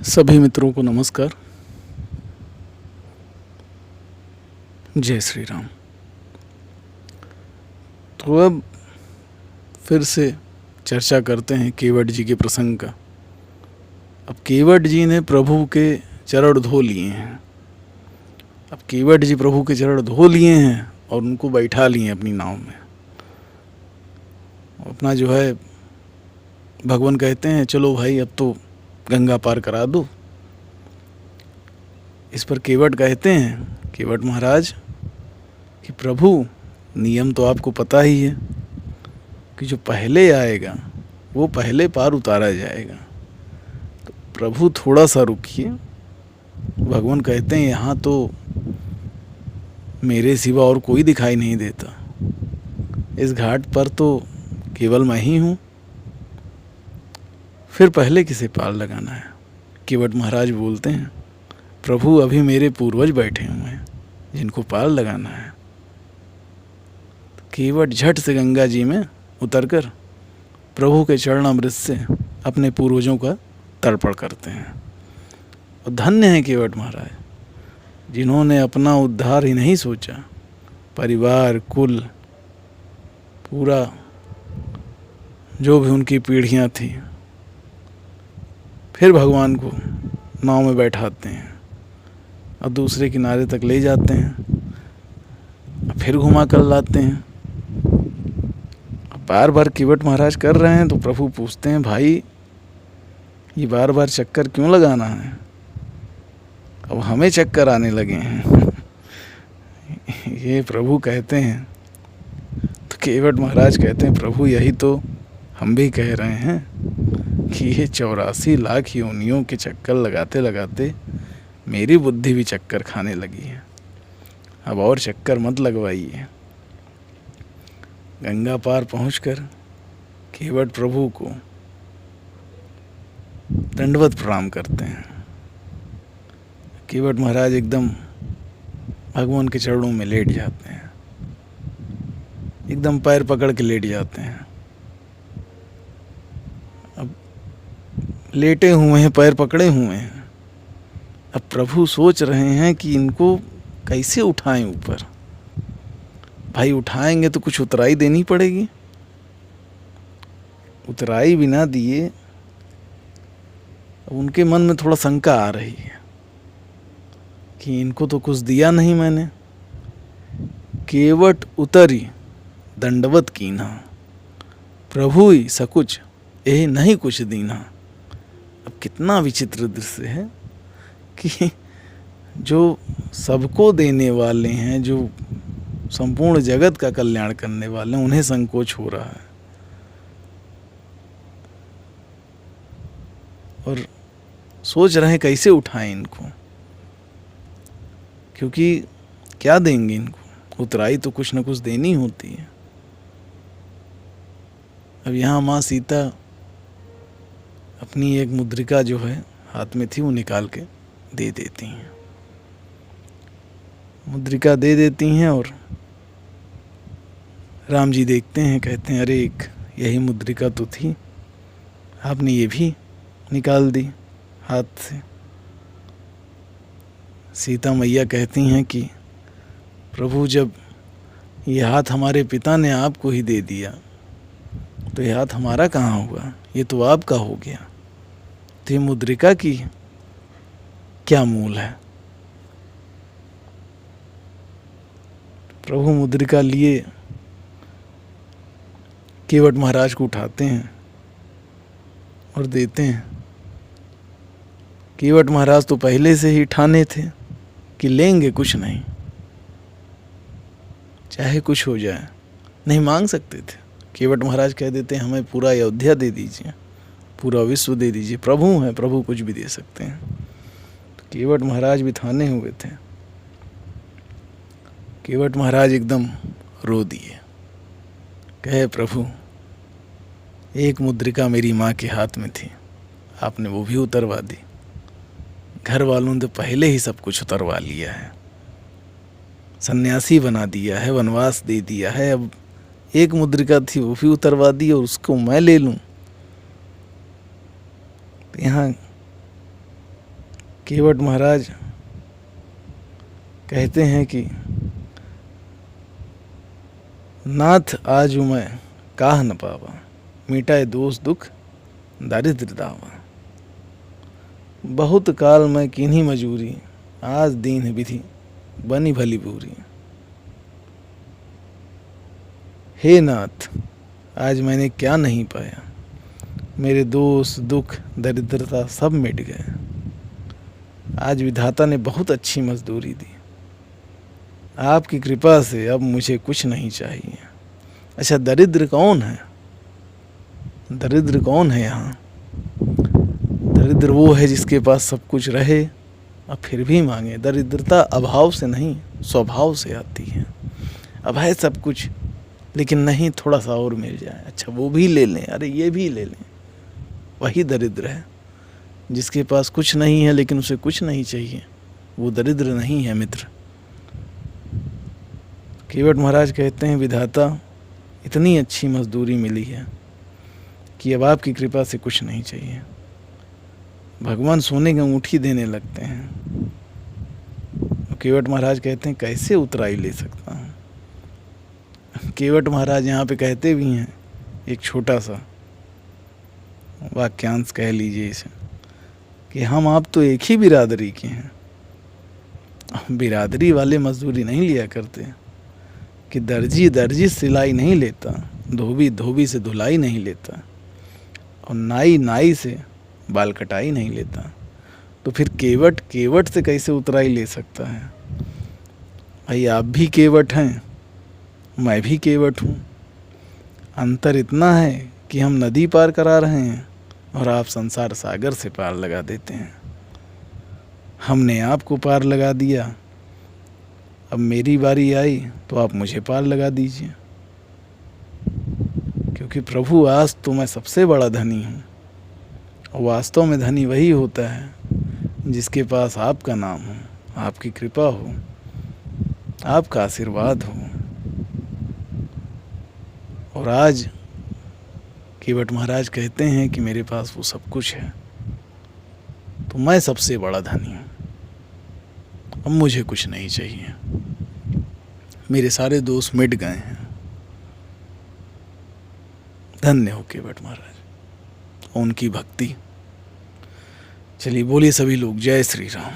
सभी मित्रों को नमस्कार। जय श्री राम। तो अब फिर से चर्चा करते हैं केवट जी के प्रसंग का। अब केवट जी ने प्रभु के चरण धो लिए हैं। अब केवट जी प्रभु के चरण धो लिए हैं और उनको बैठा लिए हैं अपनी नाव में। अपना जो है भगवान कहते हैं चलो भाई अब तो गंगा पार करा दो। इस पर केवट कहते हैं, केवट महाराज कि प्रभु नियम तो आपको पता ही है कि जो पहले आएगा वो पहले पार उतारा जाएगा। तो प्रभु थोड़ा सा रुकिए। भगवान कहते हैं यहाँ तो मेरे सिवा और कोई दिखाई नहीं देता, इस घाट पर तो केवल मैं ही हूँ, फिर पहले किसे पार लगाना है। केवट महाराज बोलते हैं प्रभु अभी मेरे पूर्वज बैठे हुए हैं जिनको पार लगाना है। केवट झट से गंगा जी में उतरकर प्रभु के चरणामृत से अपने पूर्वजों का तर्पण करते हैं। और धन्य है केवट महाराज जिन्होंने अपना उद्धार ही नहीं सोचा, परिवार कुल पूरा जो भी उनकी पीढ़ियां थी, फिर भगवान को नाव में बैठाते हैं और दूसरे किनारे तक ले जाते हैं, फिर घुमा कर लाते हैं। बार बार केवट महाराज कर रहे हैं तो प्रभु पूछते हैं भाई ये बार बार चक्कर क्यों लगाना है, अब हमें चक्कर आने लगे हैं। ये प्रभु कहते हैं। तो केवट महाराज कहते हैं प्रभु यही तो हम भी कह रहे हैं कि ये 84 लाख योनियों के चक्कर लगाते लगाते मेरी बुद्धि भी चक्कर खाने लगी है, अब और चक्कर मत लगवाइए। गंगा पार पहुंचकर केवट प्रभु को दंडवत प्रणाम करते हैं। केवट महाराज एकदम भगवान के चरणों में लेट जाते हैं, एकदम पैर पकड़ के लेट जाते हैं। अब लेटे हुए हैं, पैर पकड़े हुए हैं। अब प्रभु सोच रहे हैं कि इनको कैसे उठाएं ऊपर। भाई उठाएंगे तो कुछ उतराई देनी पड़ेगी, उतराई बिना दिए। अब उनके मन में थोड़ा शंका आ रही है कि इनको तो कुछ दिया नहीं मैंने। केवट उतरी दंडवत कीन्हा, प्रभु ही सकुच ए नहीं कुछ दीना। अब कितना विचित्र दृश्य है कि जो सबको देने वाले हैं, जो संपूर्ण जगत का कल्याण करने वाले हैं, उन्हें संकोच हो रहा है और सोच रहे हैं कैसे उठाएं इनको, क्योंकि क्या देंगे इनको, उतराई तो कुछ न कुछ देनी होती है। अब यहाँ माँ सीता अपनी एक मुद्रिका जो है हाथ में थी वो निकाल के दे देती हैं, मुद्रिका दे देती हैं। और राम जी देखते हैं, कहते हैं अरे एक यही मुद्रिका तो थी, आपने ये भी निकाल दी हाथ से। सीता मैया कहती हैं कि प्रभु जब ये हाथ हमारे पिता ने आपको ही दे दिया तो ये हाथ हमारा कहाँ हुआ, ये तो आपका हो गया। तो ये मुद्रिका की क्या मूल है। प्रभु मुद्रिका लिए केवट महाराज को उठाते हैं और देते हैं। केवट महाराज तो पहले से ही ठाने थे कि लेंगे कुछ नहीं, चाहे कुछ हो जाए, नहीं मांग सकते थे। केवट महाराज कह देते हैं हमें पूरा अयोध्या दे दीजिए, पूरा विश्व दे दीजिए, प्रभु हैं, प्रभु कुछ भी दे सकते हैं। तो केवट महाराज भी ठाने हुए थे। केवट महाराज एकदम रो दिए, कहे प्रभु एक मुद्रिका मेरी माँ के हाथ में थी, आपने वो भी उतरवा दी, घर वालों ने तो पहले ही सब कुछ उतरवा लिया है, सन्यासी बना दिया है, वनवास दे दिया है, अब एक मुद्रिका थी वो भी उतरवा दी और उसको मैं ले लूं। तो यहाँ केवट महाराज कहते हैं कि नाथ आजु मैं काह न पावा, मिटाए दोष दुख दारिद्र दावा। बहुत काल मैं किन्हीं मजूरी, आज दीन विधि बनी भली बुरी। हे नाथ, आज मैंने क्या नहीं पाया, मेरे दोष दुख दरिद्रता सब मिट गए। आज विधाता ने बहुत अच्छी मजदूरी दी, आपकी कृपा से अब मुझे कुछ नहीं चाहिए। अच्छा, दरिद्र कौन है? दरिद्र कौन है यहाँ? दरिद्र वो है जिसके पास सब कुछ रहे और फिर भी मांगे। दरिद्रता अभाव से नहीं, स्वभाव से आती है। अब है सब कुछ, लेकिन नहीं, थोड़ा सा और मिल जाए, अच्छा वो भी ले लें, अरे ये भी ले लें, वही दरिद्र है। जिसके पास कुछ नहीं है लेकिन उसे कुछ नहीं चाहिए, वो दरिद्र नहीं है मित्र। केवट महाराज कहते हैं, विधाता इतनी अच्छी मजदूरी मिली है कि अब आपकी कृपा से कुछ नहीं चाहिए। भगवान सोने की अंगूठी देने लगते हैं। केवट महाराज कहते हैं, कैसे उतराई ले सकता हूँ। केवट महाराज यहाँ पे कहते भी हैं, एक छोटा सा वाक्यांश कह लीजिए इसे, कि हम आप तो एक ही बिरादरी के हैं। बिरादरी वाले मजदूरी नहीं लिया करते, कि दर्जी दर्जी सिलाई नहीं लेता, धोबी धोबी से धुलाई नहीं लेता, और नाई नाई से बाल कटाई नहीं लेता। तो फिर केवट केवट से कैसे उतराई ले सकता है? भाई आप भी केवट हैं, मैं भी केवट हूँ। अंतर इतना है कि हम नदी पार करा रहे हैं और आप संसार सागर से पार लगा देते हैं। हमने आपको पार लगा दिया, अब मेरी बारी आई तो आप मुझे पार लगा दीजिए। क्योंकि प्रभु, आज तो मैं सबसे बड़ा धनी हूँ। और वास्तव में धनी वही होता है जिसके पास आपका नाम हो, आपकी कृपा हो, आपका आशीर्वाद हो। और आज केवट महाराज कहते हैं कि मेरे पास वो सब कुछ है, तो मैं सबसे बड़ा धनी हूँ। अब मुझे कुछ नहीं चाहिए, मेरे सारे दोष मिट गए हैं। धन्य हो केवट महाराज, उनकी भक्ति। चलिए बोलिए सभी लोग, जय श्री राम।